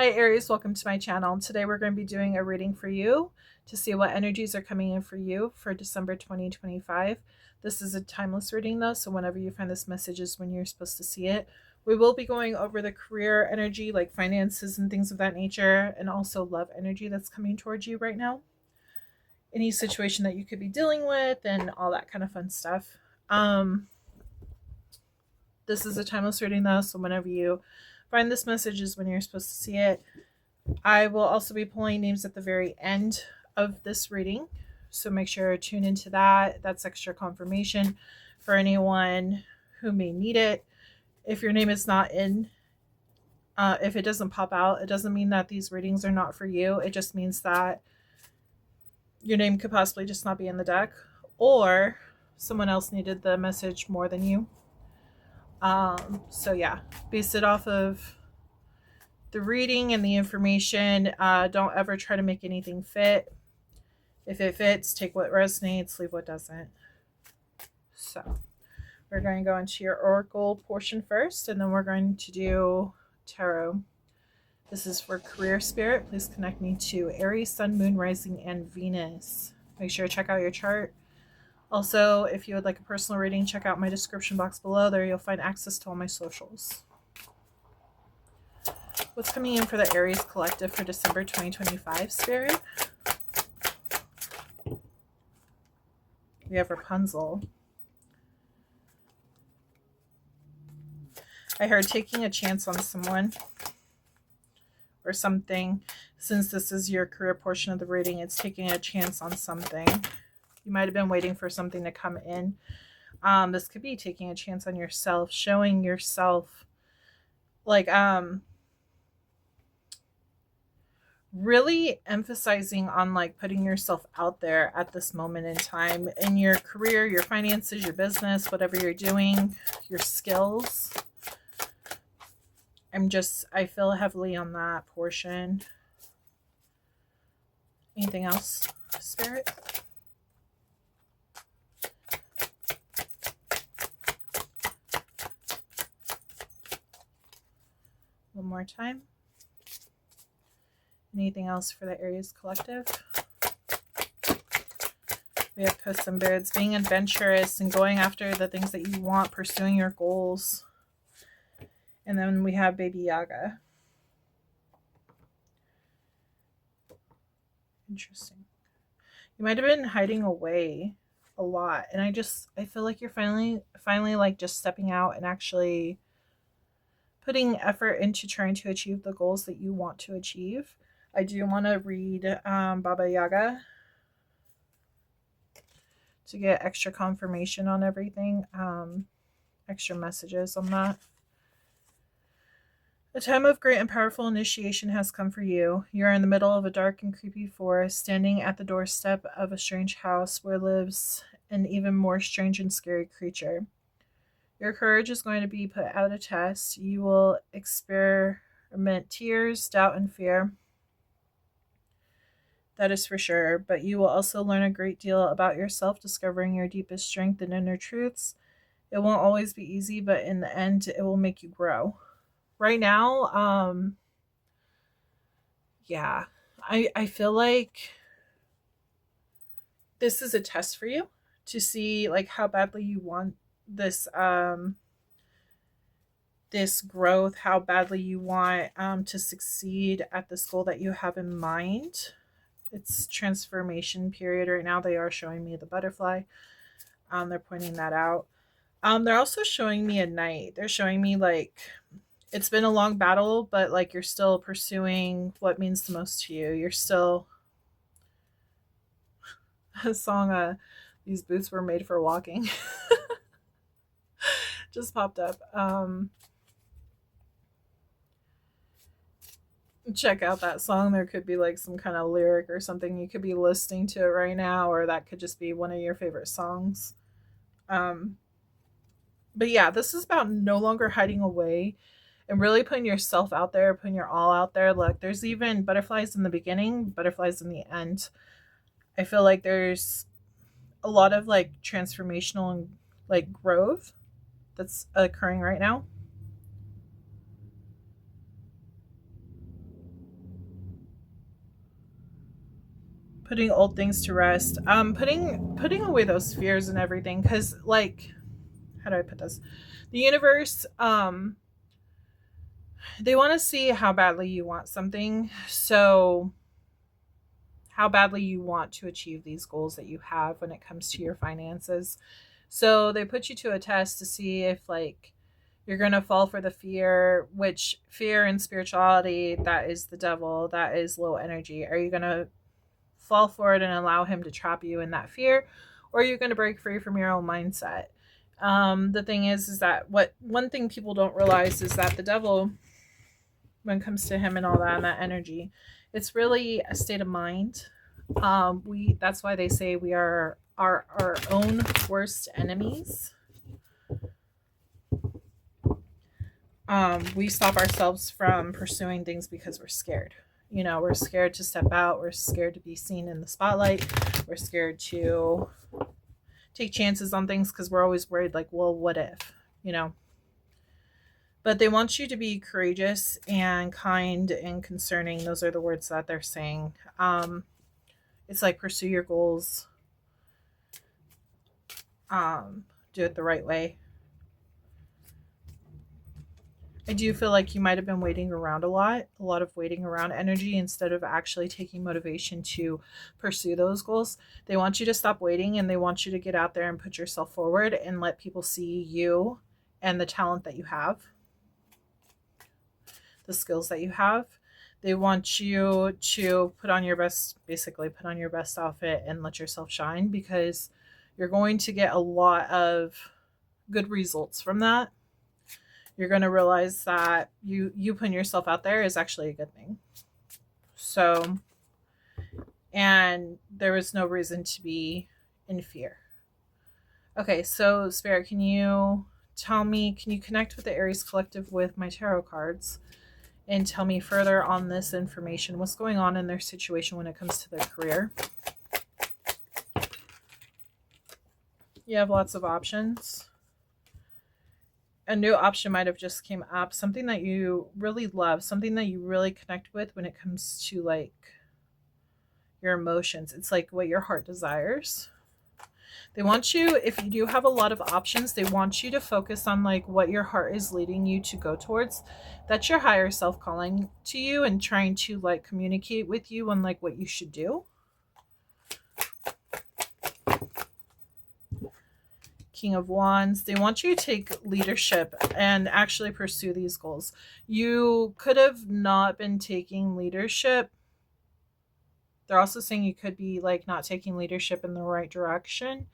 Hi Aries, welcome to my channel. Today we're going to be doing a reading for you to see what energies are coming in for you for December 2025. This is a timeless reading though, so whenever you find this message is when you're supposed to see it. We will be going over the career energy like finances and things of that nature, and also love energy that's coming towards you right now. Any situation that you could be dealing with and all that kind of fun stuff. This is a timeless reading though, so whenever you find this message is when you're supposed to see it. I will also be pulling names at the very end of this reading, so make sure to tune into that. That's extra confirmation for anyone who may need it. If your name is not in, if it doesn't pop out, it doesn't mean that these readings are not for you. It just means that your name could possibly just not be in the deck, or someone else needed the message more than you. So yeah, base it off of the reading and the information. Don't ever try to make anything fit. If it fits, take what resonates, leave what doesn't. So we're going to go into your oracle portion first, and then we're going to do tarot. This is for career spirit. Please connect me to Aries, Sun, Moon, Rising, and Venus. Make sure to check out your chart. Also, if you would like a personal reading, check out my description box below. There you'll find access to all my socials. What's coming in for the Aries collective for December 2025, Spirit? We have Rapunzel. I heard taking a chance on someone or something. Since this is your career portion of the reading, it's taking a chance on something. You might have been waiting for something to come in. This could be taking a chance on yourself, showing yourself, like, really emphasizing on like putting yourself out there at this moment in time in your career, your finances, your business, whatever you're doing, your skills. I feel heavily on that portion. Anything else, Spirit? One more time. Anything else for the Aries collective? We have Posts and Birds, being adventurous and going after the things that you want, pursuing your goals. And then we have Baby Yaga. Interesting. You might have been hiding away a lot, and I feel like you're finally like just stepping out and actually putting effort into trying to achieve the goals that you want to achieve. I do want to read Baba Yaga to get extra confirmation on everything, extra messages on that. A time of great and powerful initiation has come for you. You are in the middle of a dark and creepy forest, standing at the doorstep of a strange house where lives an even more strange and scary creature. Your courage is going to be put out a test. You will experiment tears, doubt, and fear. That is for sure. But you will also learn a great deal about yourself, discovering your deepest strength and inner truths. It won't always be easy, but in the end, it will make you grow. Right now, yeah, I feel like this is a test for you to see like how badly you want this this growth, how badly you want to succeed at this goal that you have in mind. It's transformation period right now. They are showing me the butterfly. They're pointing that out. They're also showing me a knight. They're showing me like it's been a long battle, but like you're still pursuing what means the most to you. You're still a song, these boots were made for walking. Just popped up. Check out that song. There could be like some kind of lyric or something. You could be listening to it right now, or that could just be one of your favorite songs. But yeah, this is about no longer hiding away and really putting yourself out there, putting your all out there. Look, there's even butterflies in the beginning, butterflies in the end. I feel like there's a lot of like transformational and like growth that's occurring right now. Putting old things to rest. Putting away those fears and everything, because like, how do I put this? The universe, they want to see how badly you want something. So how badly you want to achieve these goals that you have when it comes to your finances. So they put you to a test to see if like you're going to fall for the fear, which fear and spirituality, that is the devil, that is low energy. Are you going to fall for it and allow him to trap you in that fear, or are you going to break free from your own mindset? The thing is that one thing people don't realize is that the devil, when it comes to him and all that and that energy, it's really a state of mind. That's why they say we are our own worst enemies. We stop ourselves from pursuing things because we're scared. You know, we're scared to step out. We're scared to be seen in the spotlight. We're scared to take chances on things because we're always worried, like, well, what if, you know? But they want you to be courageous and kind and concerning. Those are the words that they're saying. It's like pursue your goals. Do it the right way. I do feel like you might have been waiting around a lot of waiting around energy instead of actually taking motivation to pursue those goals. They want you to stop waiting and they want you to get out there and put yourself forward and let people see you and the talent that you have, the skills that you have. They want you to put on your best outfit and let yourself shine, because you're going to get a lot of good results from that. You're going to realize that you putting yourself out there is actually a good thing. So, and there is no reason to be in fear. Okay, so Spirit, can you connect with the Aries Collective with my tarot cards and tell me further on this information? What's going on in their situation when it comes to their career? You have lots of options. A new option might have just came up, something that you really love, something that you really connect with when it comes to like your emotions. It's like what your heart desires. They want you, if you do have a lot of options, they want you to focus on like what your heart is leading you to go towards. That's your higher self calling to you and trying to like communicate with you on like what you should do. King of Wands. They want you to take leadership and actually pursue these goals. You could have not been taking leadership. They're also saying you could be like not taking leadership in the right direction,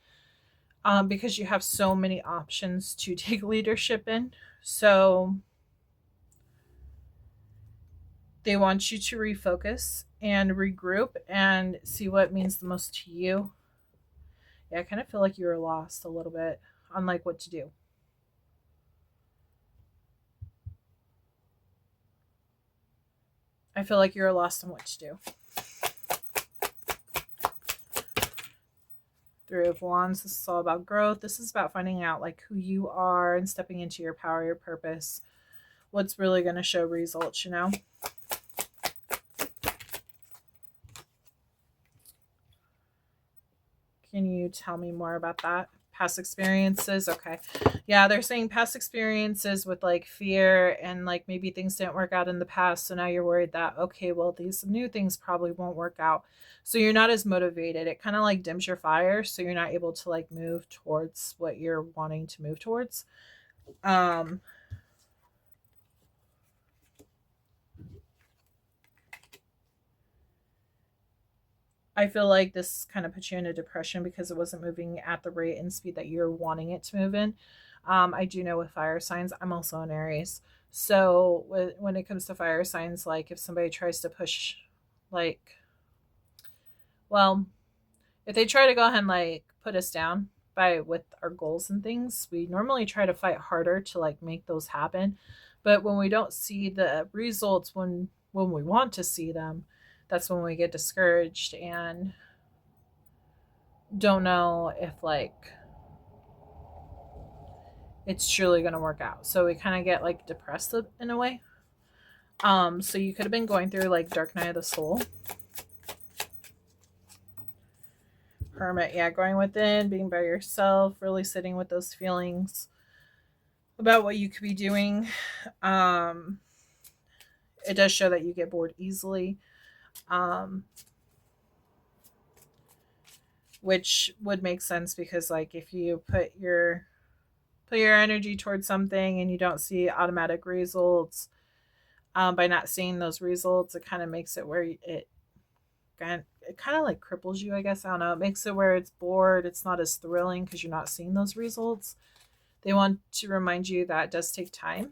because you have so many options to take leadership in. So they want you to refocus and regroup and see what means the most to you. Yeah, I kind of feel like you were lost a little bit on like what to do. I feel like you're lost on what to do. Three of Wands. This is all about growth. This is about finding out like who you are and stepping into your power, your purpose. What's really going to show results, you know? Can you tell me more about that? Past experiences. Okay. Yeah, they're saying past experiences with like fear and like maybe things didn't work out in the past. So now you're worried that, okay, well, these new things probably won't work out. So you're not as motivated. It kind of like dims your fire. So you're not able to like move towards what you're wanting to move towards. I feel like this kind of put you in a depression because it wasn't moving at the rate and speed that you're wanting it to move in. I do know with fire signs, I'm also an Aries. So when it comes to fire signs, like if somebody tries to push, like, well, if they try to go ahead and like put us down with our goals and things, we normally try to fight harder to like make those happen. But when we don't see the results when we want to see them, that's when we get discouraged and don't know if like it's truly going to work out. So we kind of get like depressed in a way. So you could have been going through like dark night of the soul. Hermit, yeah, going within, being by yourself, really sitting with those feelings about what you could be doing. Um, it does show that you get bored easily, um, which would make sense because, like, if you put your energy towards something and you don't see automatic results, by not seeing those results, it kind of makes it where it kind of like cripples you, I guess. I don't know. It makes it where it's bored. It's not as thrilling because you're not seeing those results. They want to remind you that it does take time.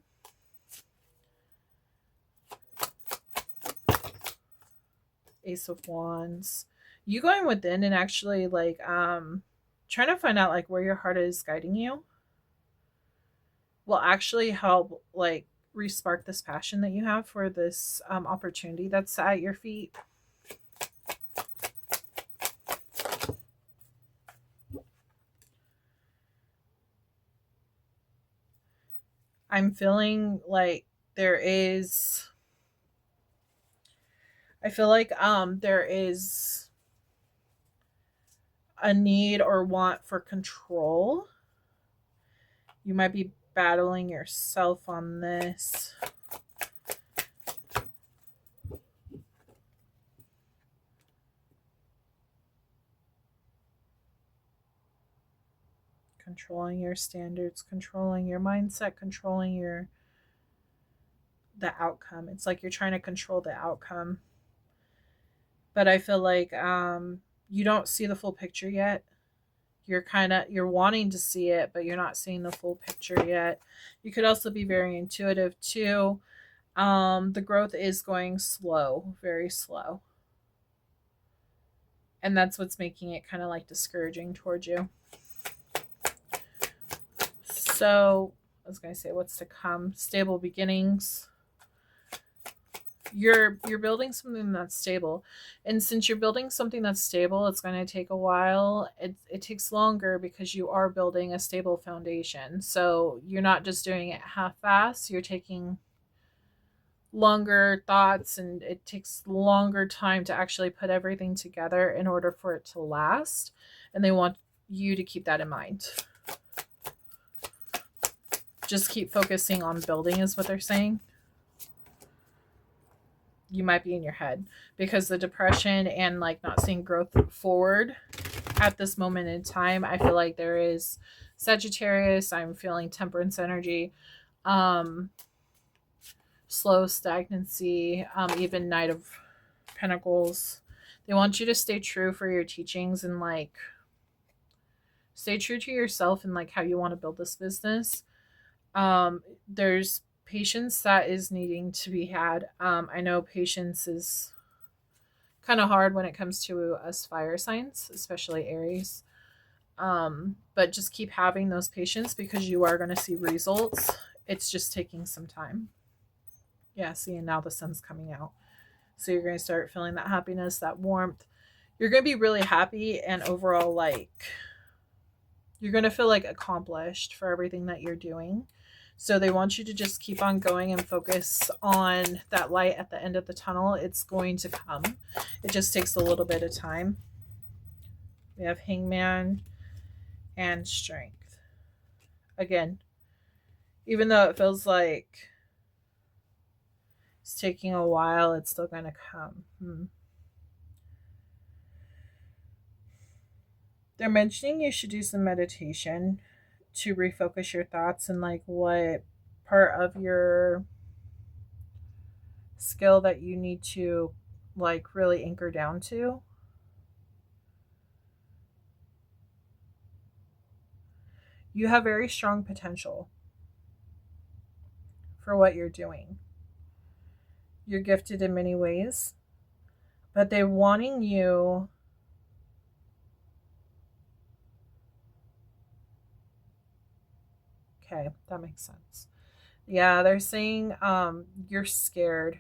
Ace of Wands. You going within and actually like trying to find out like where your heart is guiding you will actually help like respark this passion that you have for this opportunity that's at your feet. I'm feeling like there is I feel like there is a need or want for control. You might be battling yourself on this. Controlling your standards, controlling your mindset, controlling the outcome. It's like you're trying to control the outcome. But I feel like you don't see the full picture yet. You're wanting to see it, but you're not seeing the full picture yet. You could also be very intuitive too. The growth is going slow, very slow. And that's what's making it kind of like discouraging towards you. So I was going to say what's to come. Stable beginnings. You're building something that's stable, and since you're building something that's stable, it's going to take a while. It takes longer because you are building a stable foundation, so you're not just doing it half-assed. You're taking longer thoughts, and it takes longer time to actually put everything together in order for it to last, and they want you to keep that in mind. Just keep focusing on building is what they're saying. You might be in your head because the depression and like not seeing growth forward at this moment in time. I feel like there is Sagittarius. I'm feeling temperance energy, slow stagnancy, even Knight of Pentacles. They want you to stay true for your teachings and like stay true to yourself and like how you want to build this business. There's patience that is needing to be had. I know patience is kind of hard when it comes to us fire signs, especially Aries. But just keep having those patience because you are going to see results. It's just taking some time. Yeah, see, and now the sun's coming out. So you're going to start feeling that happiness, that warmth. You're going to be really happy and overall like you're going to feel like accomplished for everything that you're doing. So they want you to just keep on going and focus on that light at the end of the tunnel. It's going to come. It just takes a little bit of time. We have Hangman and Strength. Again, even though it feels like it's taking a while, it's still going to come. They're mentioning you should do some meditation to refocus your thoughts and like what part of your skill that you need to like really anchor down to. You have very strong potential for what you're doing. You're gifted in many ways, but they're wanting you okay, that makes sense. Yeah, they're saying you're scared.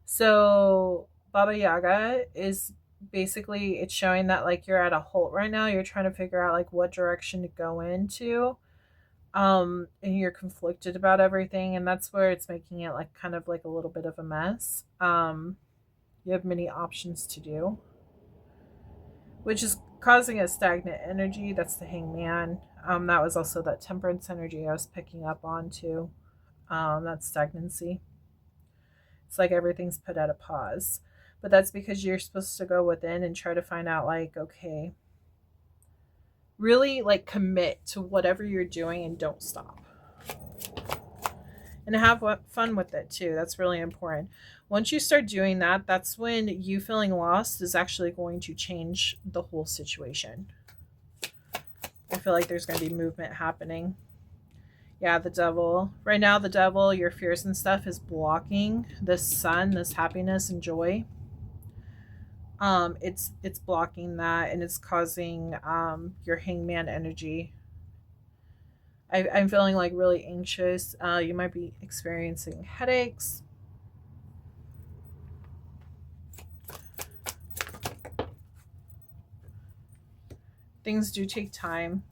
So Baba Yaga is basically it's showing that like you're at a halt right now. You're trying to figure out like what direction to go into. And you're conflicted about everything, and that's where it's making it like kind of like a little bit of a mess. You have many options to do. which is causing a stagnant energy. That's the Hangman. That was also that Temperance energy I was picking up on too. That's stagnancy. It's like everything's put at a pause. But that's because you're supposed to go within and try to find out, like, okay, really like commit to whatever you're doing and don't stop. And have fun with it too. That's really important. Once you start doing that, that's when you feeling lost is actually going to change the whole situation. I feel like there's going to be movement happening. Yeah, the devil. Right now, the devil, your fears and stuff is blocking this sun, this happiness and joy. It's blocking that, and it's causing your Hangman energy. I'm feeling like really anxious. You might be experiencing headaches. Things do take time.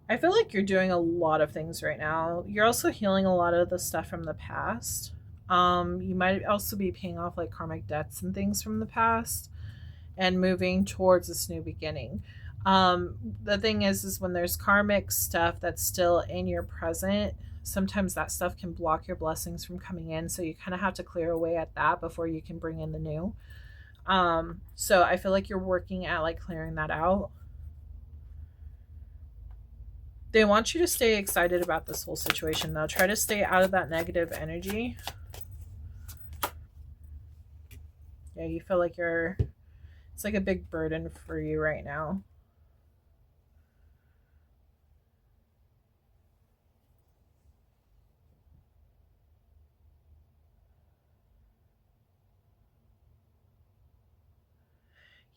I feel like you're doing a lot of things right now. You're also healing a lot of the stuff from the past. You might also be paying off like karmic debts and things from the past and moving towards this new beginning. The thing is when there's karmic stuff that's still in your present, sometimes that stuff can block your blessings from coming in. So you kind of have to clear away at that before you can bring in the new. So I feel like you're working at like clearing that out. They want you to stay excited about this whole situation, though. Try to stay out of that negative energy. Yeah, you feel like it's like a big burden for you right now.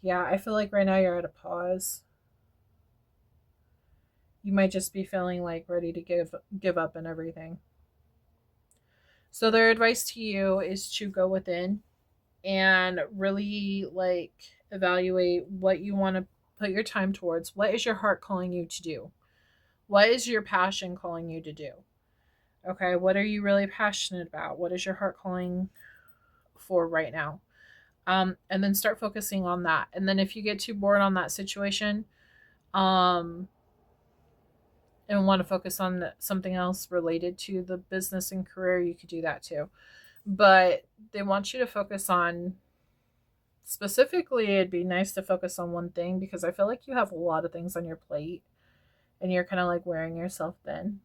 Yeah, I feel like right now you're at a pause. You might just be feeling like ready to give up and everything. So their advice to you is to go within and really like evaluate what you want to put your time towards. What is your heart calling you to do? What is your passion calling you to do? Okay, what are you really passionate about? What is your heart calling for right now? And then start focusing on that. And then if you get too bored on that situation, um, and want to focus on something else related to the business and career, you could do that too. But they want you to focus on specifically, it'd be nice to focus on one thing because I feel like you have a lot of things on your plate and you're kind of like wearing yourself thin.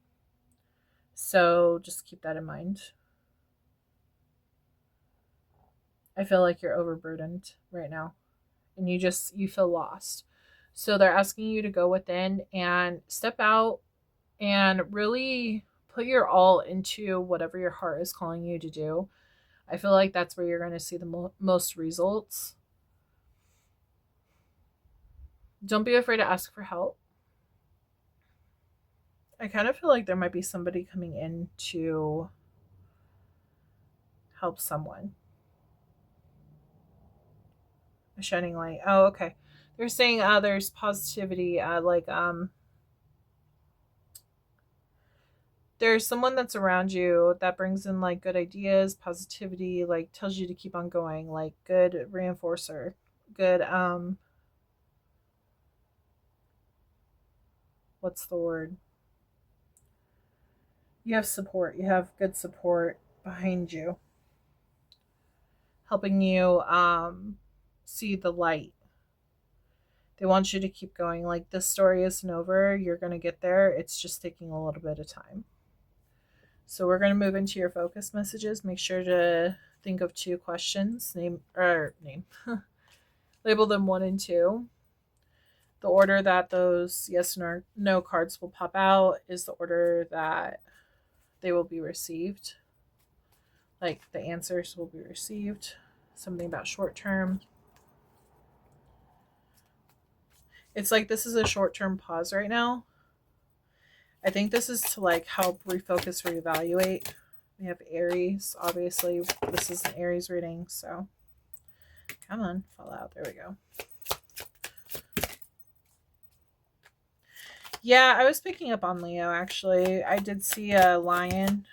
So just keep that in mind. I feel like you're overburdened right now and you feel lost. So they're asking you to go within and step out and really put your all into whatever your heart is calling you to do. I feel like that's where you're going to see the most results. Don't be afraid to ask for help. I kind of feel like there might be somebody coming in to help someone. A shining light. Oh, okay. They're saying there's positivity, there's someone that's around you that brings in like good ideas, positivity, like tells you to keep on going, like good reinforcer, good what's the word? You have support. You have good support behind you, helping you see the light. They want you to keep going. Like this story isn't over. You're going to get there. It's just taking a little bit of time. So we're going to move into your focus messages. Make sure to think of 2 questions. Name. Label them 1 and 2. The order that those yes or no cards will pop out is the order that they will be received. Like the answers will be received. Something about short term. It's like this is a short term pause right now. I think this is to like help refocus, reevaluate. We have Aries, obviously. This is an Aries reading, so come on, fall out. There we go. Yeah, I was picking up on Leo, actually. I did see a lion.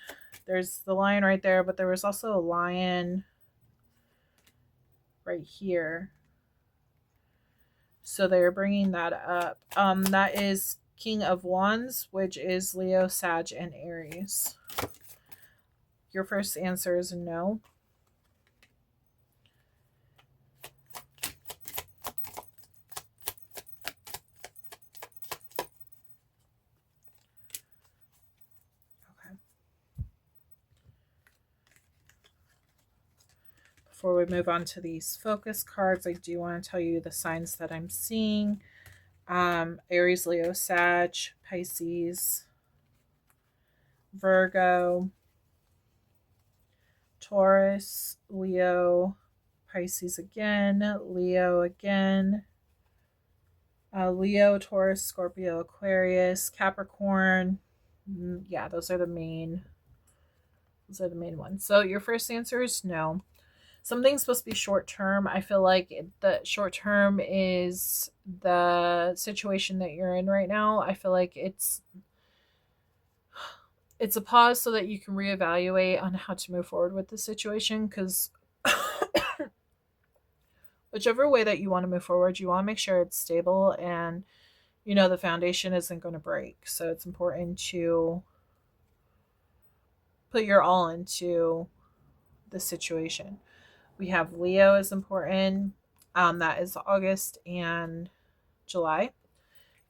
There's the lion right there, but there was also a lion right here. So they're bringing that up. That is King of Wands, which is Leo, Sag, and Aries. Your first answer is no. Okay. Before we move on to these focus cards, I do want to tell you the signs that I'm seeing. Aries, Leo, Sag, Pisces, Virgo, Taurus, Leo, Pisces again, Leo again, Leo, Taurus, Scorpio, Aquarius, Capricorn. Yeah, those are the main ones. So your first answer is no. Something's supposed to be short term. I feel like the short term is the situation that you're in right now. I feel like it's a pause so that you can reevaluate on how to move forward with the situation, because whichever way that you want to move forward, you want to make sure it's stable and the foundation isn't going to break. So it's important to put your all into the situation. We have Leo is important. That is August and July.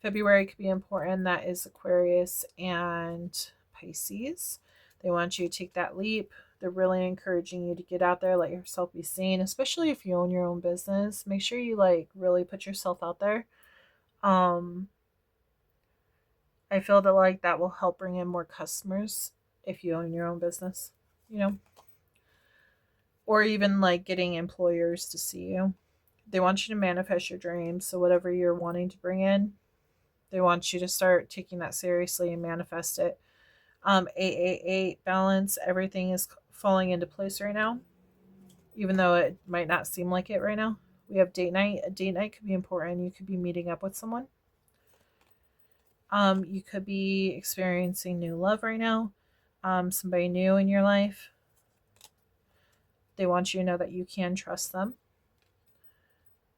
February could be important. That is Aquarius and Pisces. They want you to take that leap. They're really encouraging you to get out there, let yourself be seen, especially if you own your own business. Make sure you really put yourself out there. I feel that will help bring in more customers if you own your own business, or even getting employers to see you. They want you to manifest your dreams. So whatever you're wanting to bring in, they want you to start taking that seriously and manifest it. 888 balance. Everything is falling into place right now, even though it might not seem like it right now. We have date night. A date night could be important. You could be meeting up with someone. You could be experiencing new love right now. Somebody new in your life. They want you to know that you can trust them.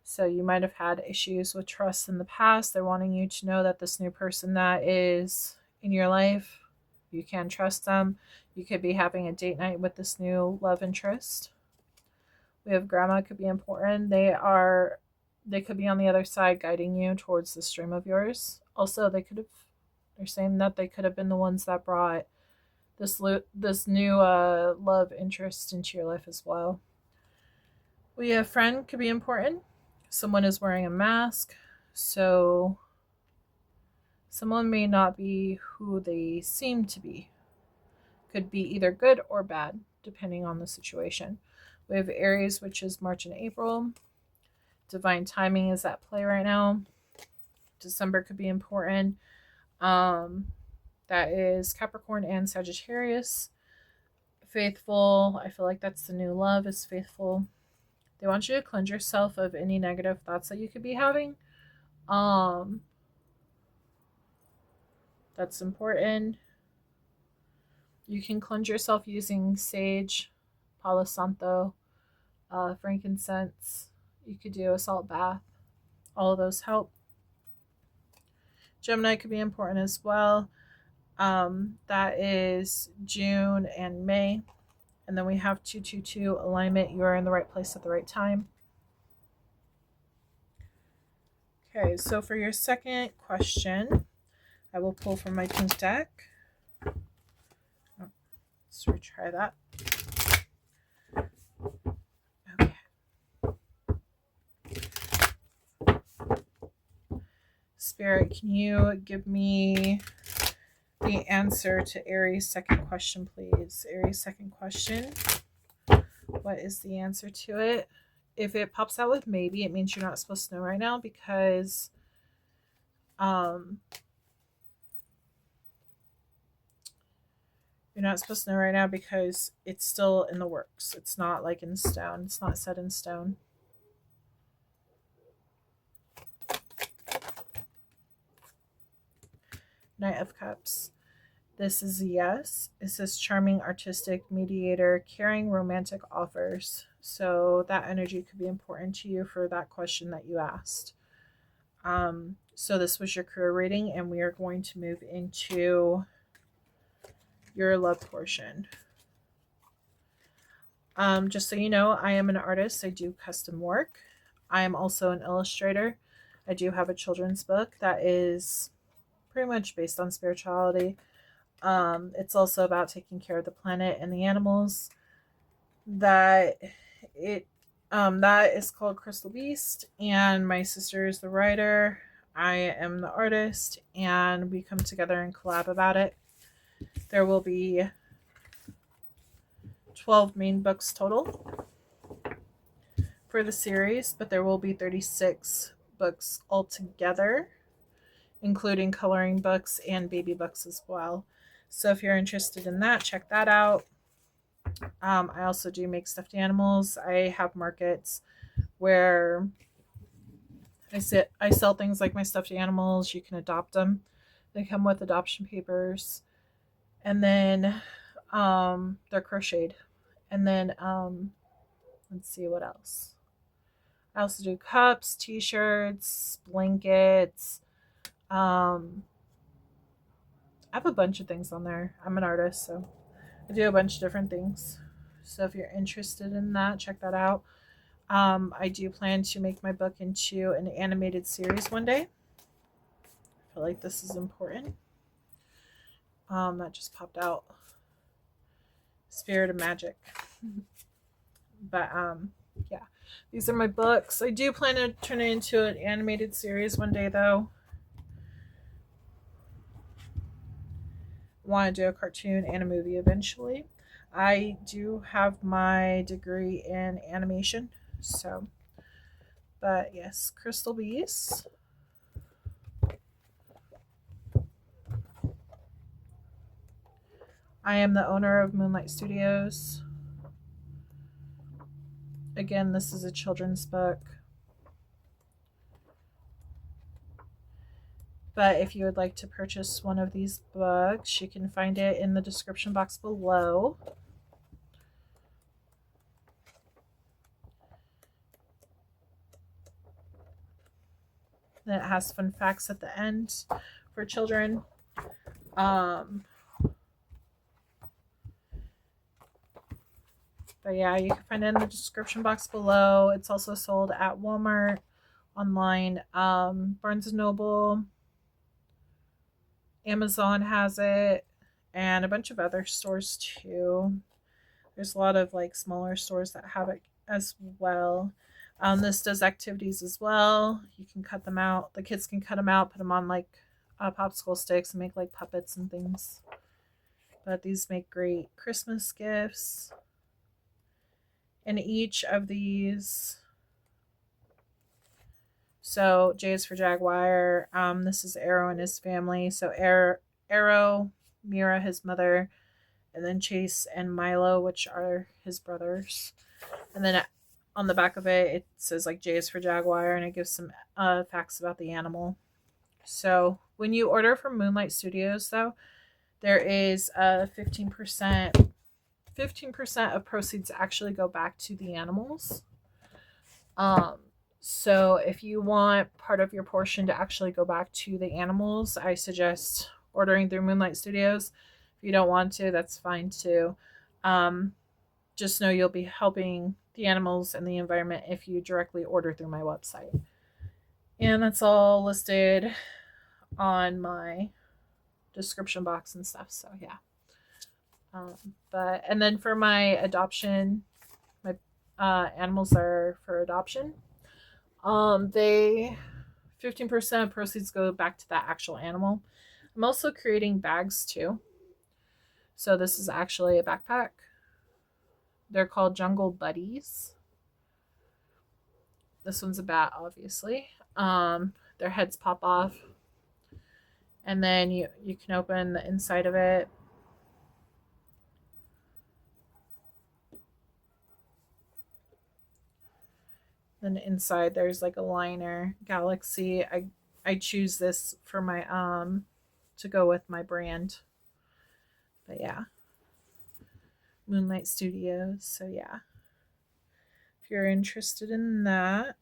So you might have had issues with trust in the past. They're wanting you to know that this new person that is in your life, you can trust them. You could be having a date night with this new love interest. We have grandma could be important. They could be on the other side guiding you towards this dream of yours. Also, they're saying that they could have been the ones that brought this new love interest into your life as well. We have friend could be important. Someone is wearing a mask, so someone may not be who they seem to be. Could be either good or bad, depending on the situation. We have Aries, which is March and April. Divine timing is at play right now. December could be important. That is Capricorn and Sagittarius. Faithful, I feel like that's the new love, is faithful. They want you to cleanse yourself of any negative thoughts that you could be having. That's important. You can cleanse yourself using sage, Palo Santo, frankincense. You could do a salt bath. All of those help. Gemini could be important as well. That is June and May. And then we have 222 alignment. You are in the right place at the right time. Okay, so for your second question, I will pull from my pink deck. Let's retry that. Okay. Spirit, can you give me the answer to Aries' second question, please? Aries' second question. What is the answer to it? If it pops out with maybe, it means you're not supposed to know right now, because you're not supposed to know right now because it's still in the works. It's not in stone. It's not set in stone. Knight of Cups. This is a yes. It says charming, artistic, mediator, caring, romantic offers. So that energy could be important to you for that question that you asked. So this was your career reading, and we are going to move into your love portion. Just so you know, I am an artist. I do custom work. I am also an illustrator. I do have a children's book that is pretty much based on spirituality. It's also about taking care of the planet and the animals. That it that is called Crystal Beast, and my sister is the writer. I am the artist, and we come together and collab about it. There will be 12 main books total for the series, but there will be 36 books altogether, including coloring books and baby books as well. So if you're interested in that, check that out. I also do make stuffed animals. I have markets where I sell things like my stuffed animals. You can adopt them. They come with adoption papers, and then they're crocheted. And then let's see what else. I also do cups, t-shirts, blankets. I have a bunch of things on there. I'm an artist, so I do a bunch of different things. So if you're interested in that, check that out. I do plan to make my book into an animated series one day. I feel like this is important. That just popped out. Spirit of Magic. But yeah, these are my books. I do plan to turn it into an animated series one day, though. Want to do a cartoon and a movie eventually. I do have my degree in animation, so. But yes, Crystal Beast. I am the owner of Moonlight Studios. Again, this is a children's book. But if you would like to purchase one of these books, you can find it in the description box below. And it has fun facts at the end for children. But yeah, you can find it in the description box below. It's also sold at Walmart, online, Barnes & Noble, Amazon has it, and a bunch of other stores too. There's a lot of like smaller stores that have it as well. This does activities as well. You can cut them out. The kids can cut them out, put them on like popsicle sticks and make like puppets and things. But these make great Christmas gifts. And each of these, so J is for Jaguar. This is Arrow and his family. So Arrow, Mira, his mother, and then Chase and Milo, which are his brothers. And then on the back of it, it says like J is for Jaguar, and it gives some facts about the animal. So when you order from Moonlight Studios, though, there is a 15% of proceeds actually go back to the animals. So if you want part of your portion to actually go back to the animals, I suggest ordering through Moonlight Studios. If you don't want to, that's fine too. Just know you'll be helping the animals and the environment if you directly order through my website. And that's all listed on my description box and stuff. So yeah. And then for my adoption, my animals are for adoption. They 15% of proceeds go back to that actual animal. I'm also creating bags too. So this is actually a backpack. They're called Jungle Buddies. This one's a bat, obviously. Their heads pop off. And then you can open the inside of it. Then inside there's like a liner, Galaxy. I choose this for my to go with my brand. But yeah. Moonlight Studios. So yeah. If you're interested in that,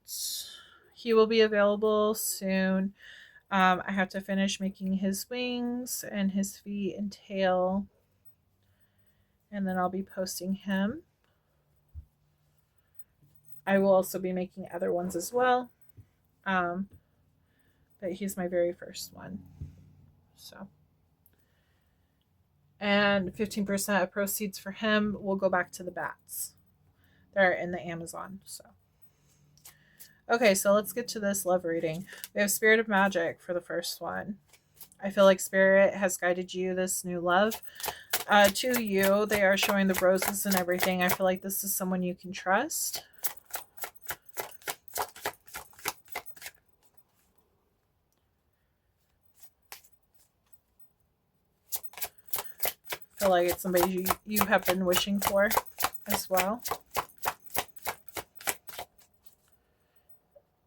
he will be available soon. I have to finish making his wings and his feet and tail, and then I'll be posting him. I will also be making other ones as well, um, but he's my very first one. So, and 15% of proceeds for him will go back to the bats. They're in the Amazon. So, okay, so let's get to this love reading. We have Spirit of Magic for the first one. I feel like Spirit has guided you this new love. To you, they are showing the roses and everything. I feel like this is someone you can trust. I feel like it's somebody you have been wishing for as well.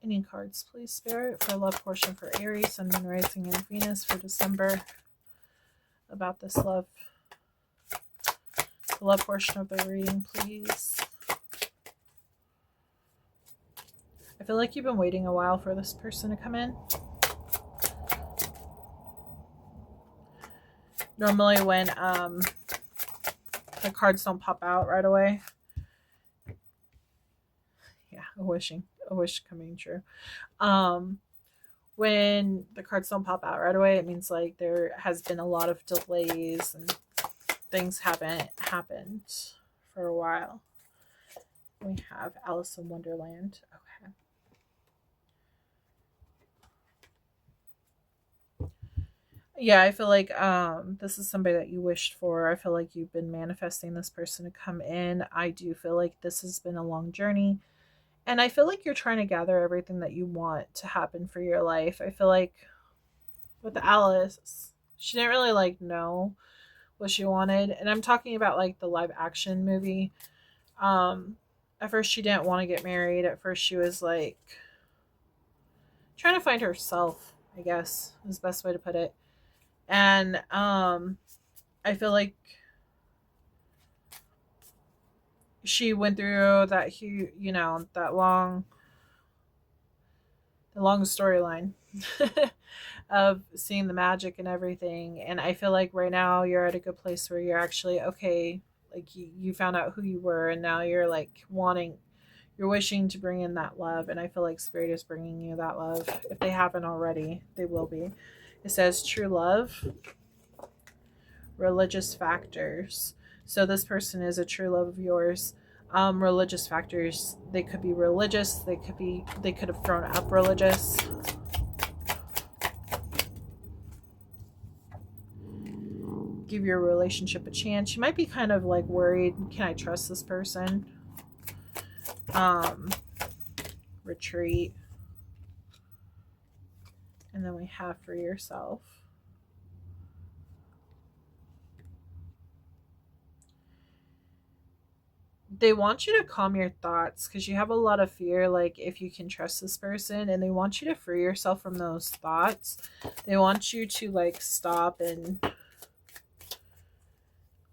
Any cards, please, Spirit, for a love portion for Aries, Sun, Moon, Rising, and Venus for December about this love. The love portion of the reading, please. I feel like you've been waiting a while for this person to come in. Normally when the cards don't pop out right away. Yeah, a wish coming true. When the cards don't pop out right away, it means like there has been a lot of delays and things haven't happened for a while. We have Alice in Wonderland. Okay. Yeah, I feel like this is somebody that you wished for. I feel like you've been manifesting this person to come in. I do feel like this has been a long journey. And I feel like you're trying to gather everything that you want to happen for your life. I feel like with Alice, she didn't really like know what she wanted. And I'm talking about like the live action movie. At first she didn't want to get married. At first she was like trying to find herself, I guess is the best way to put it. And I feel like she went through that that long storyline of seeing the magic and everything. And I feel like right now you're at a good place where you're actually okay. Like you found out who you were, and now you're like you're wishing to bring in that love. And I feel like Spirit is bringing you that love. If they haven't already, they will be. It says true love, religious factors. So this person is a true love of yours. Religious factors, they could be religious, they could have thrown up religious. Give your relationship a chance. You might be kind of like worried, can I trust this person? Retreat. And then we have for yourself. They want you to calm your thoughts because you have a lot of fear, like if you can trust this person, and they want you to free yourself from those thoughts. They want you to like stop and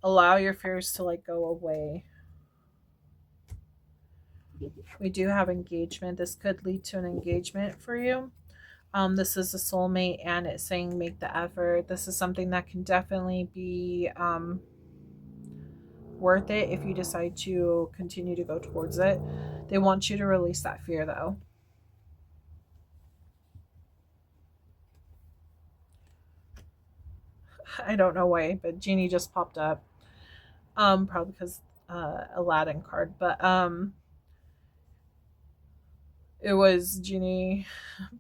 allow your fears to like go away. We do have engagement. This could lead to an engagement for you. This is a soulmate, and it's saying make the effort. This is something that can definitely be worth it if you decide to continue to go towards it. They want you to release that fear though. I don't know why, but Genie just popped up. Probably because Aladdin card, but it was Genie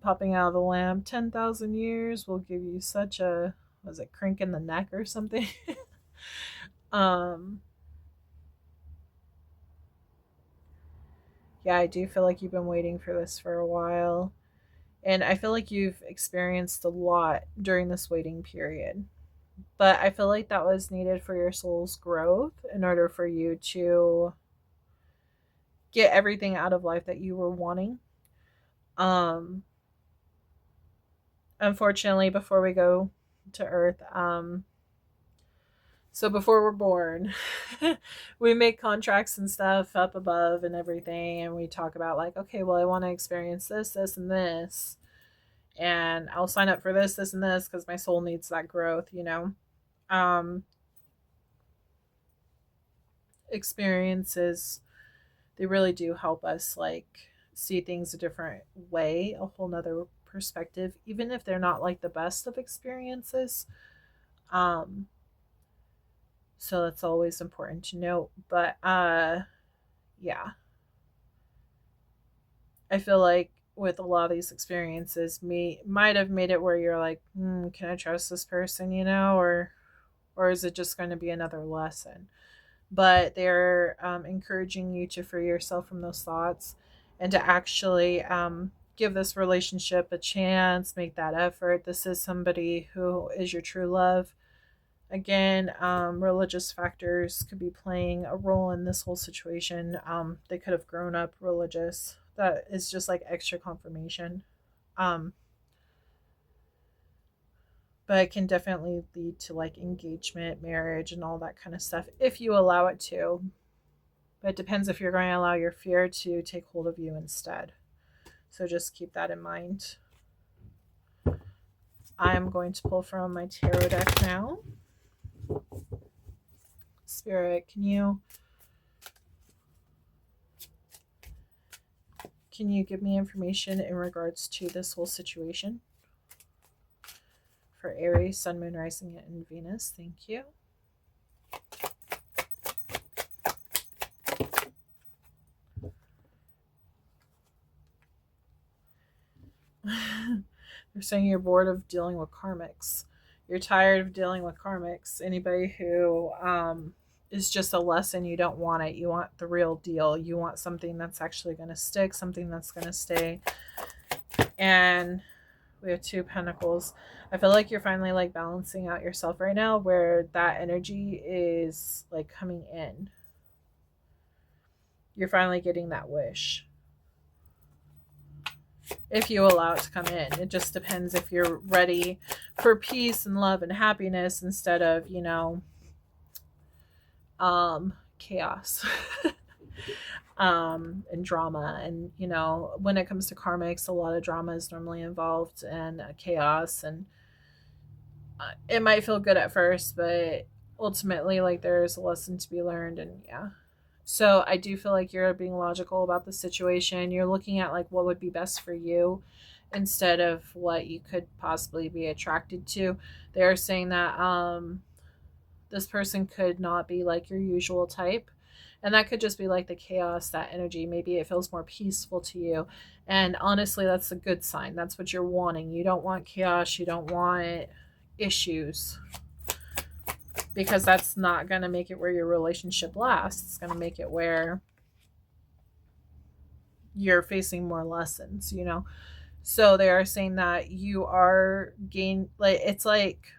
popping out of the lamp. 10,000 years will give you such a, was it crink in the neck or something? Yeah, I do feel like you've been waiting for this for a while. And I feel like you've experienced a lot during this waiting period. But I feel like that was needed for your soul's growth in order for you to get everything out of life that you were wanting. Unfortunately, before we go to Earth, So before we're born, we make contracts and stuff up above and everything. And we talk about, like, okay, well, I want to experience this, this, and this. And I'll sign up for this, this, and this because my soul needs that growth, you know? Um, Experiences, they really do help us, like, see things a different way, a whole nother perspective, even if they're not like the best of experiences. Um, so that's always important to note. But yeah, I feel like with a lot of these experiences, me might have made it where you're like, can I trust this person, you know, or is it just going to be another lesson? But they're encouraging you to free yourself from those thoughts and to actually give this relationship a chance, make that effort. This is somebody who is your true love. Again, religious factors could be playing a role in this whole situation. They could have grown up religious. That is just like extra confirmation. Um, but it can definitely lead to like engagement, marriage, and all that kind of stuff if you allow it to. But it depends if you're going to allow your fear to take hold of you instead. So just keep that in mind. I'm going to pull from my tarot deck now. Spirit, can you give me information in regards to this whole situation? For Aries, Sun, Moon, Rising, and Venus. Thank you. They're saying you're bored of dealing with karmics. You're tired of dealing with karmics. Anybody who is just a lesson, you don't want it. You want the real deal. You want something that's actually going to stick, something that's going to stay. And we have 2 pentacles. I feel like you're finally like balancing out yourself right now, where that energy is like coming in. You're finally getting that wish. If you allow it to come in. It just depends if you're ready for peace and love and happiness instead of, you know, chaos. And drama. And, you know, when it comes to karmics, a lot of drama is normally involved, and chaos, and it might feel good at first, but ultimately, like, there's a lesson to be learned. And yeah, so I do feel like you're being logical about the situation. You're looking at like what would be best for you instead of what you could possibly be attracted to. They're saying that this person could not be like your usual type. And that could just be like the chaos, that energy. Maybe it feels more peaceful to you. And honestly, that's a good sign. That's what you're wanting. You don't want chaos. You don't want issues. Because that's not going to make it where your relationship lasts. It's going to make it where you're facing more lessons, you know? So they are saying that you are like, it's like,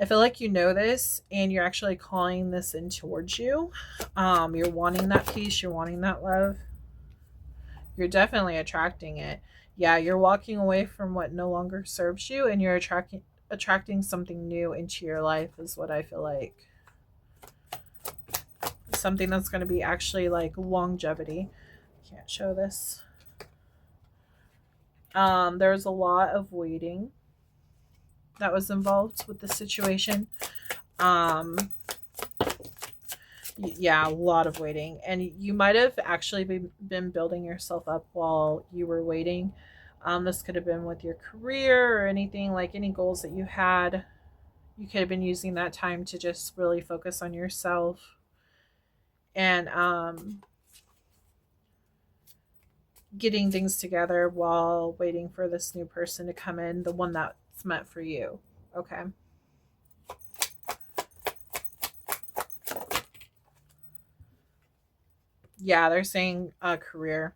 I feel like you know this and you're actually calling this in towards you. You're wanting that peace. You're wanting that love. You're definitely attracting it. Yeah, you're walking away from what no longer serves you, and you're attracting something new into your life is what I feel like. Something that's going to be actually like longevity. Can't show this. There's a lot of waiting that was involved with the situation. Yeah, a lot of waiting. And you might have actually been building yourself up while you were waiting. This could have been with your career or anything, like any goals that you had. You could have been using that time to just really focus on yourself. And getting things together while waiting for this new person to come in, the one that's meant for you. Okay. Yeah, they're saying career.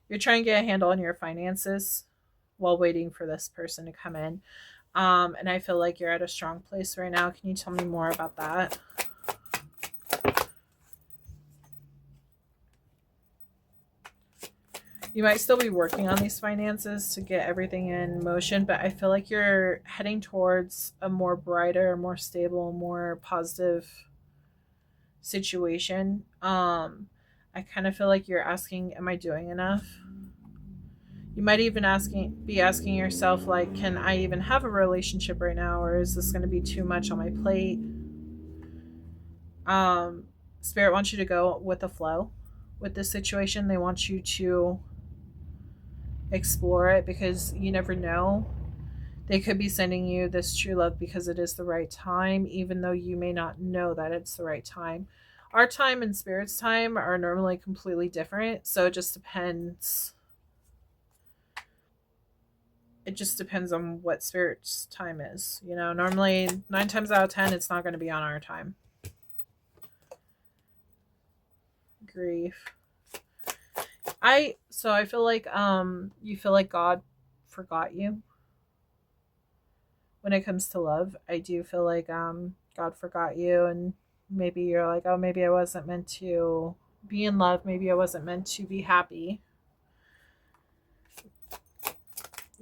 You're trying to get a handle on your finances while waiting for this person to come in. And I feel like you're at a strong place right now. Can you tell me more about that? You might still be working on these finances to get everything in motion, but I feel like you're heading towards a more brighter, more stable, more positive situation. I kind of feel like you're asking, am I doing enough? You might even be asking yourself, like, can I even have a relationship right now, or is this going to be too much on my plate? Spirit wants you to go with the flow with this situation. They want you to explore it, because you never know. They could be sending you this true love because it is the right time, even though you may not know that it's the right time. Our time and Spirit's time are normally completely different, so it just depends. It just depends on what Spirit's time is. You know, normally 9 times out of 10, it's not going to be on our time. Grief. I feel like you feel like God forgot you when it comes to love. I do feel like God forgot you, and maybe you're like, oh, maybe I wasn't meant to be in love, maybe I wasn't meant to be happy.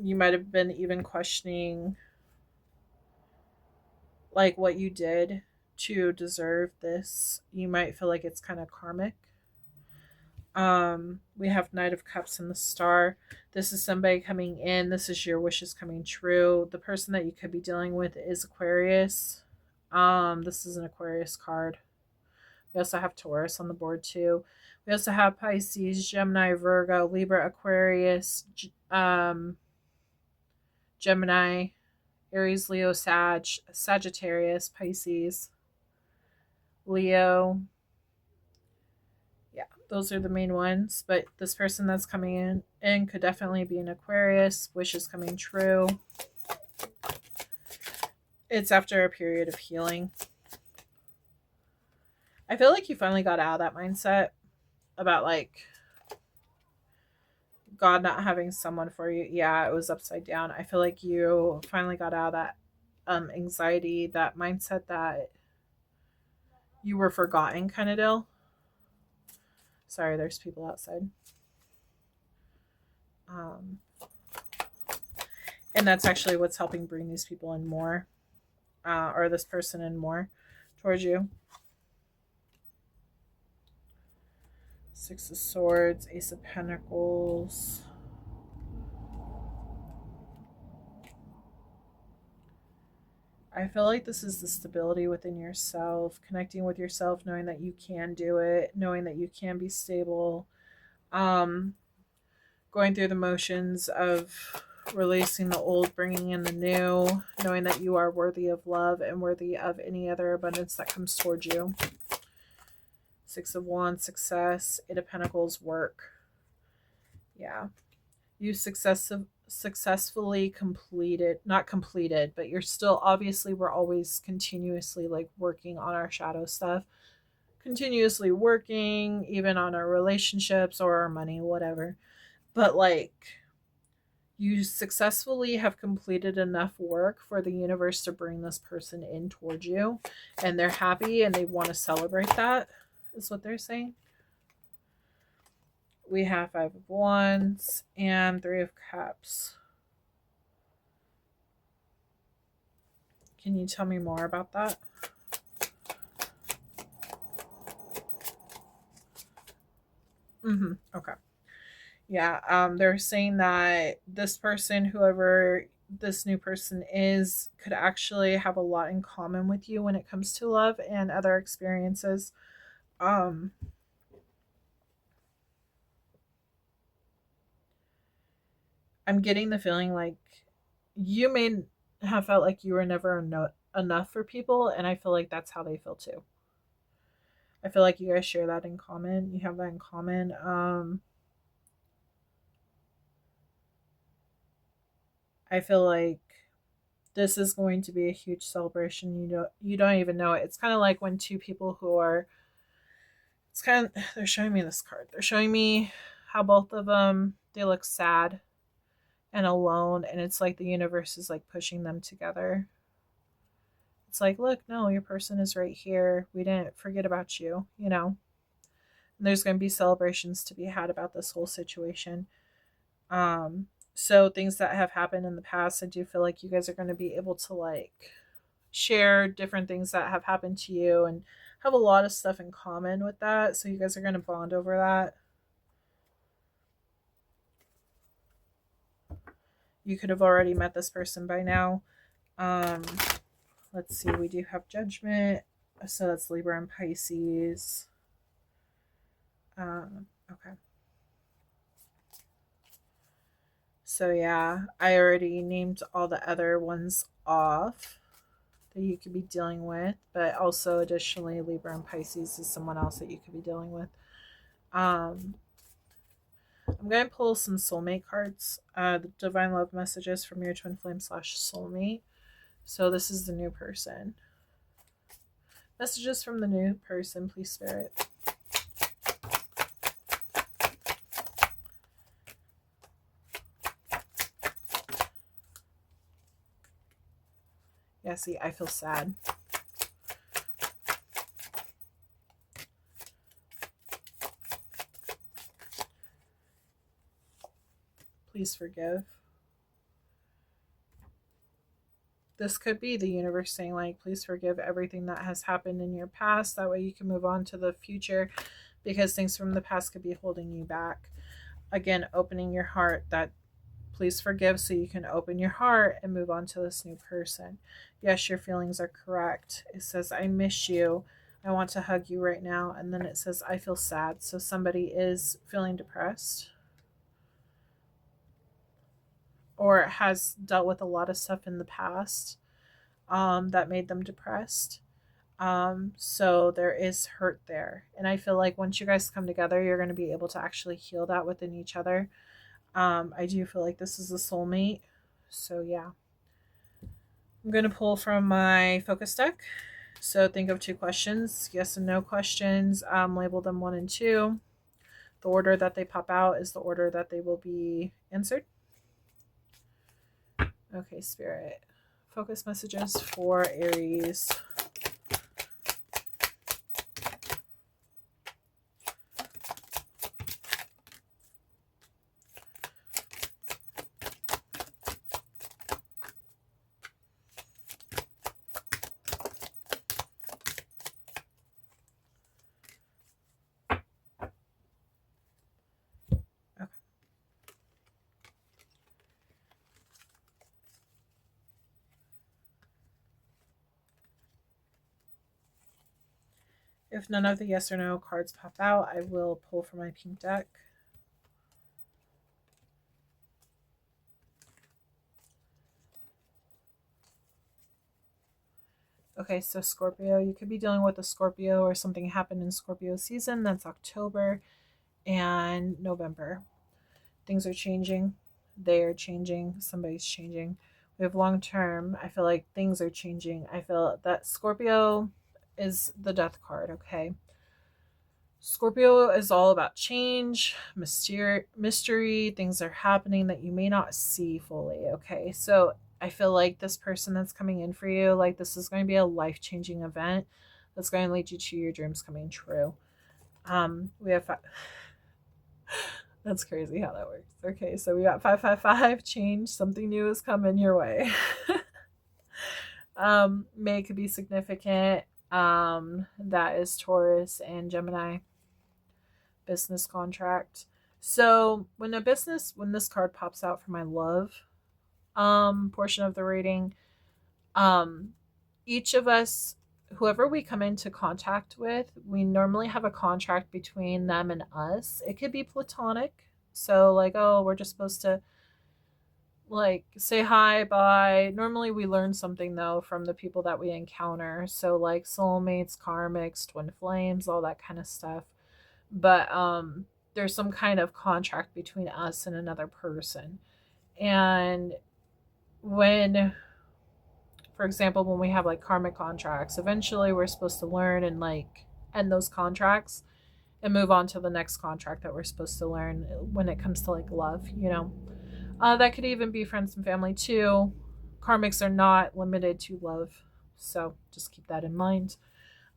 You might have been even questioning like what you did to deserve this. You might feel like it's kind of karmic. We have Knight of Cups and the Star. This is somebody coming in. This is your wishes coming true. The person that you could be dealing with is Aquarius. This is an Aquarius card. We also have Taurus on the board too. We also have Pisces, Gemini, Virgo, Libra, Aquarius, Gemini, Aries, Leo, Sagittarius, Pisces, Leo. Yeah, those are the main ones. But this person that's coming in could definitely be an Aquarius. Wishes coming true. It's after a period of healing. I feel like you finally got out of that mindset about like God not having someone for you. Yeah, it was upside down. I feel like you finally got out of that anxiety, that mindset that you were forgotten kind of deal. Sorry, there's people outside. And that's actually what's helping bring these people in more, or this person in more towards you. Six of Swords, Ace of Pentacles. I feel like this is the stability within yourself, connecting with yourself, knowing that you can do it, knowing that you can be stable, going through the motions of releasing the old, bringing in the new, knowing that you are worthy of love and worthy of any other abundance that comes towards you. Six of Wands, success. Eight of Pentacles, work. Yeah. You successfully completed, not completed, but you're still, obviously we're always continuously like working on our shadow stuff, continuously working even on our relationships or our money, whatever. But like, you successfully have completed enough work for the universe to bring this person in towards you, and they're happy and they want to celebrate that, is what they're saying. We have Five of Wands and Three of Cups. Can you tell me more about that? Okay. Yeah, they're saying that this person, whoever this new person is, could actually have a lot in common with you when it comes to love and other experiences. I'm getting the feeling like you may have felt like you were never enough for people, and I feel like that's how they feel too. I feel like you guys share that in common. You have that in common. I feel like this is going to be a huge celebration. You don't even know it. It's kind of like when two people who are, it's kind of, they're showing me this card. They're showing me how both of them, they look sad and alone, and it's like the universe is like pushing them together. It's like, look, no, your person is right here. We didn't forget about you, you know. And there's going to be celebrations to be had about this whole situation. So things that have happened in the past, I do feel like you guys are going to be able to like share different things that have happened to you and have a lot of stuff in common with that. So you guys are going to bond over that. You could have already met this person by now. Um, let's see, we do have Judgment. So that's Libra and Pisces. Okay. So yeah, I already named all the other ones off that you could be dealing with, but also additionally Libra and Pisces is someone else that you could be dealing with. I'm going to pull some soulmate cards, the divine love messages from your twin flame / soulmate. So this is the new person. Messages from the new person, please, Spirit. Yeah, see, I feel sad. Please forgive. This could be the universe saying, like, please forgive everything that has happened in your past. That way you can move on to the future, because things from the past could be holding you back. Again, opening your heart, that please forgive so you can open your heart and move on to this new person. Yes, your feelings are correct. It says, I miss you. I want to hug you right now. And then it says, I feel sad. So somebody is feeling depressed or has dealt with a lot of stuff in the past that made them depressed. So there is hurt there. And I feel like once you guys come together, you're going to be able to actually heal that within each other. I do feel like this is a soulmate. So yeah. I'm going to pull from my focus deck. So think of 2 questions, yes and no questions. Label them 1 and 2. The order that they pop out is the order that they will be answered. Okay, Spirit. Focus messages for Aries. If none of the yes or no cards pop out, I will pull from my pink deck. Okay, so Scorpio, you could be dealing with a Scorpio or something happened in Scorpio season. That's October and November. Things are changing. They are changing. Somebody's changing. We have long term. I feel like things are changing. I feel that Scorpio is the death card, okay? Scorpio is all about change, mystery, things are happening that you may not see fully, okay? So I feel like this person that's coming in for you, like this is going to be a life-changing event that's going to lead you to your dreams coming true. We have that's crazy how that works. Okay, so we got 555, change, something new is coming your way. May could be significant. That is Taurus and Gemini. Business contract. So when this card pops out for my love portion of the reading, each of us, whoever we come into contact with, we normally have a contract between them and us. It could be platonic. So like, oh, we're just supposed to like say hi, bye. Normally we learn something though from the people that we encounter. So like soulmates, karmics, twin flames, all that kind of stuff. But there's some kind of contract between us and another person. And when, for example, when we have like karmic contracts, eventually we're supposed to learn and like end those contracts and move on to the next contract that we're supposed to learn when it comes to like love, you know. That could even be friends and family too. Karmics are not limited to love. So just keep that in mind.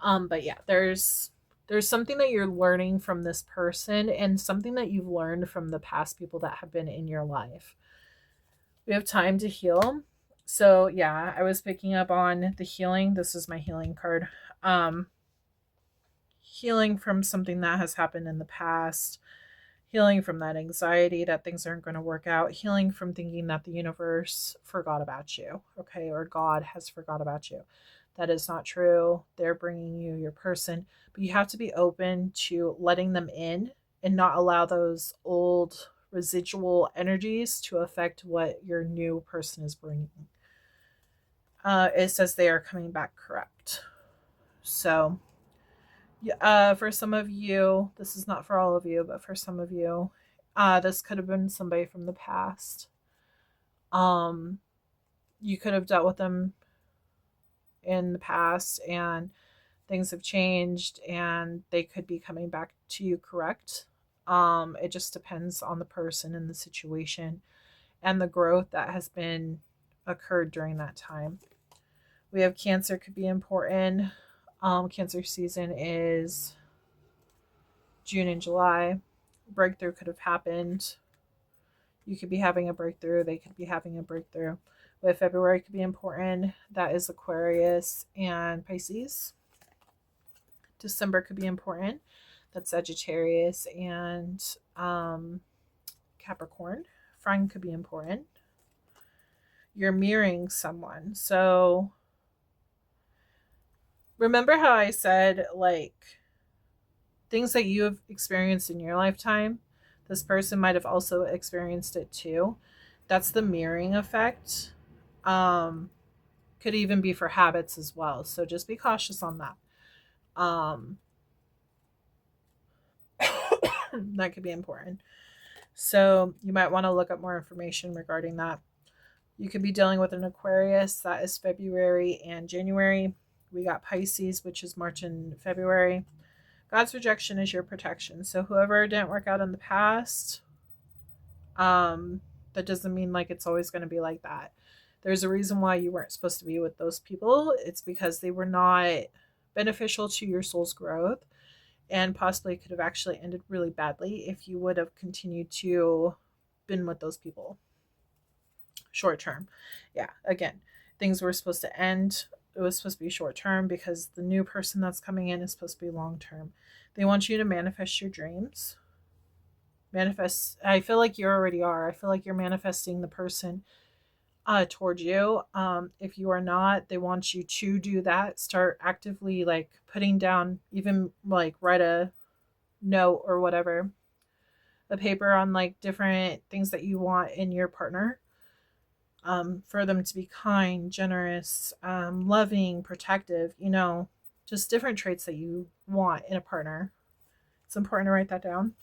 But yeah, there's There's something that you're learning from this person and something that you've learned from the past people that have been in your life. We have time to heal. So yeah, I was picking up on the healing. This is my healing card. Healing from something that has happened in the past, healing from that anxiety that things aren't going to work out, healing from thinking that the universe forgot about you, okay, or God has forgot about you. That is not true. They're bringing you your person, but you have to be open to letting them in and not allow those old residual energies to affect what your new person is bringing. It says they are coming back correct. So, for some of you, this is not for all of you, but for some of you, this could have been somebody from the past. You could have dealt with them in the past and things have changed and they could be coming back to you correct. It just depends on the person and the situation and the growth that has been occurred during that time. We have Cancer could be important. Cancer season is June and July. Breakthrough could have happened. You could be having a breakthrough. They could be having a breakthrough. But February could be important. That is Aquarius and Pisces. December could be important. That's Sagittarius and Capricorn. Friend could be important. You're mirroring someone. So remember how I said, like, things that you have experienced in your lifetime, this person might have also experienced it too. That's the mirroring effect. Could even be for habits as well. So just be cautious on that. That could be important. So you might want to look up more information regarding that. You could be dealing with an Aquarius. That is February and January. We got Pisces, which is March and February. God's rejection is your protection. So whoever didn't work out in the past, that doesn't mean like it's always going to be like that. There's a reason why you weren't supposed to be with those people. It's because they were not beneficial to your soul's growth and possibly could have actually ended really badly if you would have continued to been with those people short term. Yeah, again, things were supposed to end. It was supposed to be short term because the new person that's coming in is supposed to be long term. They want you to manifest your dreams. Manifest. I feel like you already are. I feel like you're manifesting the person towards you. If you are not, they want you to do that. Start actively like putting down, even like write a note or whatever, a paper on like different things that you want in your partner. For them to be kind, generous, loving, protective, just different traits that you want in a partner. It's important to write that down.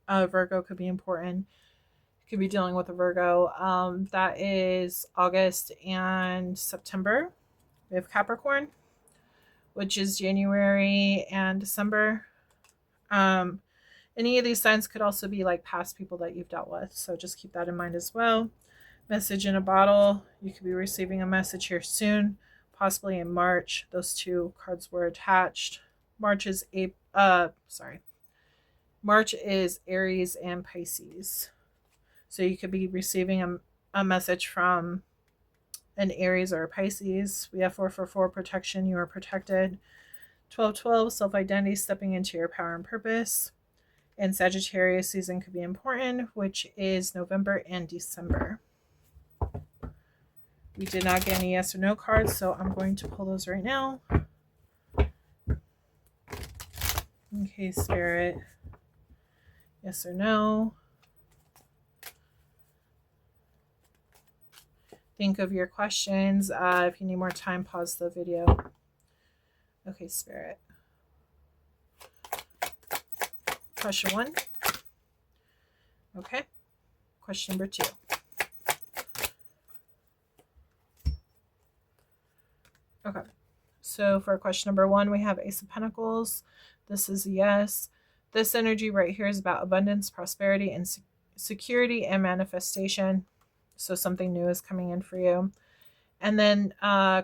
Virgo could be important. You could be dealing with a Virgo. That is August and September. We have Capricorn, which is January and December. Any of these signs could also be like past people that you've dealt with. So just keep that in mind as well. Message in a bottle. You could be receiving a message here soon, possibly in March. Those two cards were attached. March is Aries and Pisces. So you could be receiving a message from an Aries or a Pisces. We have 444 protection. You are protected. 1212 self-identity, stepping into your power and purpose. And Sagittarius season could be important, which is November and December. We did not get any yes or no cards, so I'm going to pull those right now. Okay, Spirit. Yes or no. Think of your questions. If you need more time, pause the video. Okay, Spirit. Question 1. Okay. Question number 2. Okay. So for question number 1, we have Ace of Pentacles. This is a yes. This energy right here is about abundance, prosperity, and security and manifestation. So something new is coming in for you. And then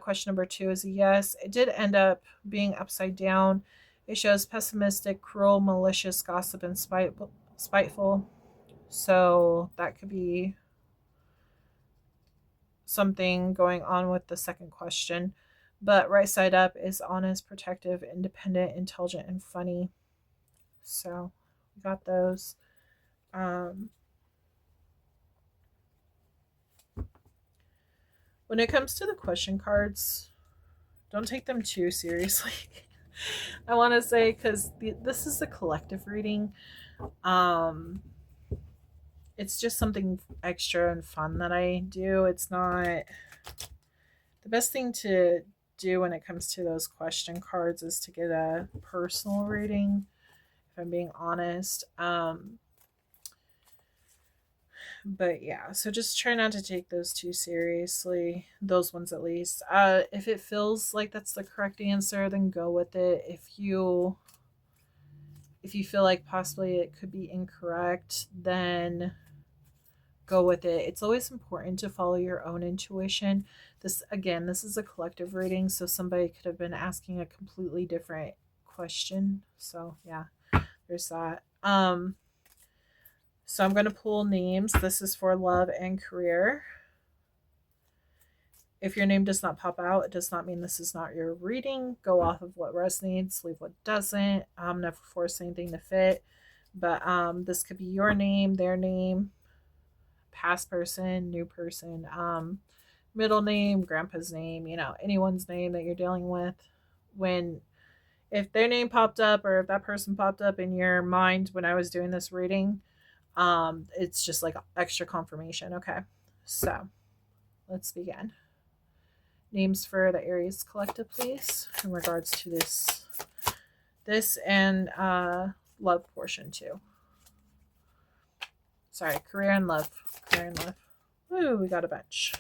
question number 2 is a yes. It did end up being upside down. It shows pessimistic, cruel, malicious, gossip, and spiteful. So that could be something going on with the second question. But right side up is honest, protective, independent, intelligent, and funny. So we got those. When it comes to the question cards, don't take them too seriously. I want to say, because this is a collective reading. It's just something extra and fun that I do. It's not the best thing to do when it comes to those question cards is to get a personal reading, if I'm being honest. But yeah, so just try not to take those too seriously, those ones at least. If it feels like that's the correct answer, then go with it. If you feel like possibly it could be incorrect, then go with it. It's always important to follow your own intuition. This is a collective reading, so somebody could have been asking a completely different question. So yeah, there's that. So I'm going to pull names. This is for love and career. If your name does not pop out, it does not mean this is not your reading. Go off of what resonates, leave what doesn't. Never force anything to fit. But this could be your name, their name, past person, new person, middle name, grandpa's name, anyone's name that you're dealing with. If their name popped up or if that person popped up in your mind when I was doing this reading, it's just like extra confirmation. Okay, so let's begin. Names for the Aries collective, please, in regards to this and love portion too. Sorry, career and love. Ooh, we got a bunch.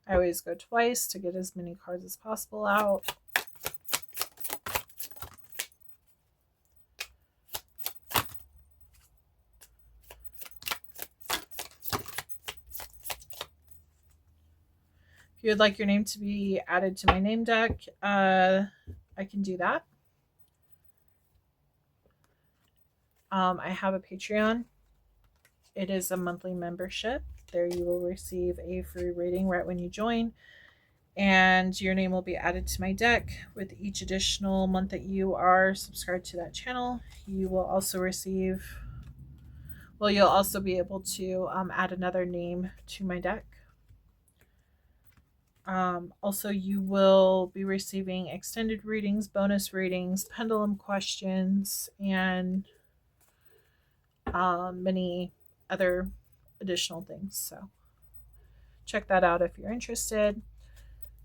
I always go twice to get as many cards as possible out. If you would like your name to be added to my name deck, I can do that. I have a Patreon. It is a monthly membership. There you will receive a free reading right when you join, and your name will be added to my deck. With each additional month that you are subscribed to that channel, you will also receive, you'll also be able to add another name to my deck. Also, you will be receiving extended readings, bonus readings, pendulum questions, and many other additional things. So check that out if you're interested.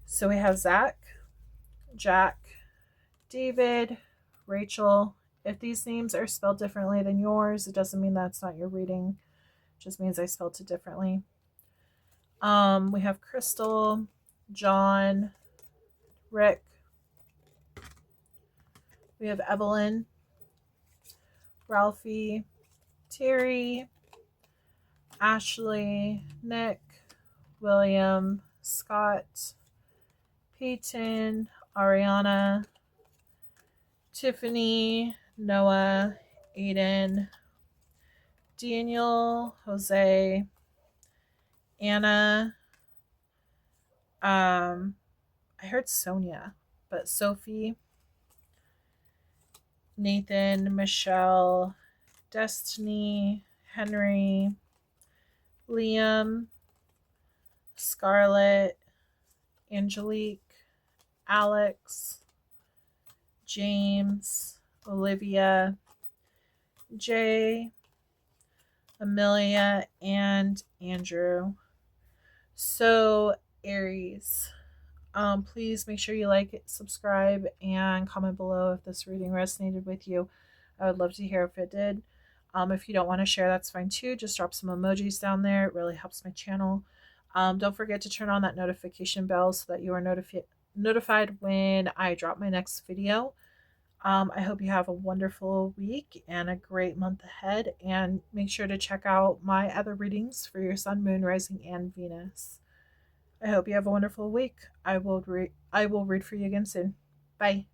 So we have Zach, Jack, David, Rachel. If these names are spelled differently than yours, it doesn't mean that's not your reading. It just means I spelled it differently. We have Crystal, John, Rick. We have Evelyn, Ralphie, Terry, Ashley, Nick, William, Scott, Peyton, Ariana, Tiffany, Noah, Aiden, Daniel, Jose, Anna, I heard Sonia, but Sophie, Nathan, Michelle, Destiny, Henry, Liam, Scarlett, Angelique, Alex, James, Olivia, Jay, Amelia, and Andrew. So, Aries, please make sure you like it, subscribe, and comment below if this reading resonated with you. I would love to hear if it did. If you don't want to share, that's fine too. Just drop some emojis down there. It really helps my channel. Don't forget to turn on that notification bell so that you are notified when I drop my next video. I hope you have a wonderful week and a great month ahead. And make sure to check out my other readings for your Sun, Moon, Rising, and Venus. I hope you have a wonderful week. I will read for you again soon. Bye.